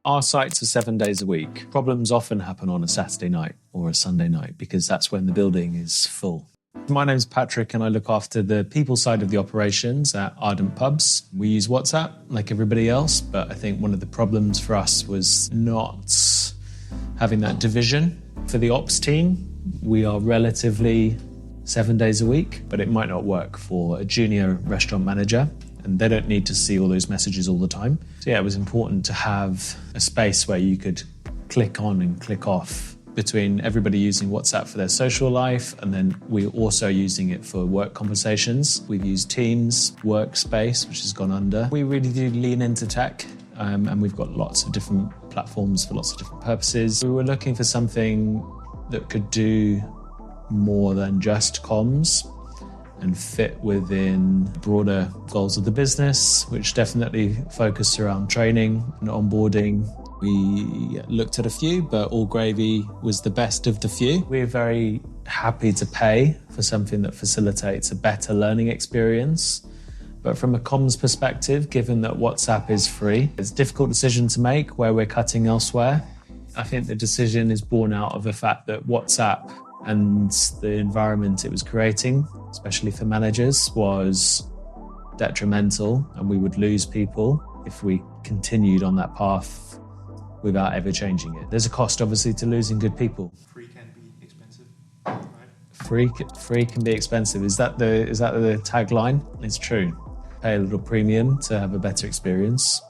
Our sites are 7 days a week. Problems often happen on a Saturday night or a Sunday night because that's when the building is full. My name's Patrick and I look after the people side of the operations at Ardent Pubs. We use WhatsApp like everybody else, but I think one of the problems for us was not having that division. For the ops team, we are relatively 7 days a week, but it might not work for a junior restaurant manager, and they don't need to see all those messages all the time. So yeah, it was important to have a space where you could click on and click off between everybody using WhatsApp for their social life, and then we're also using it for work conversations. We've used Teams, Workspace, which has gone under. We really do lean into tech, and we've got lots of different platforms for lots of different purposes. We were looking for something that could do more than just comms and fit within broader goals of the business, which definitely focused around training and onboarding. We looked at a few, but All Gravy was the best of the few. We're very happy to pay for something that facilitates a better learning experience. But from a comms perspective, given that WhatsApp is free, it's a difficult decision to make where we're cutting elsewhere. I think the decision is born out of the fact that WhatsApp and the environment it was creating, especially for managers, was detrimental, and we would lose people if we continued on that path without ever changing it. There's a cost, obviously, to losing good people. Free can be expensive, right? Free can be expensive. Is that the tagline? It's true. Pay a little premium to have a better experience.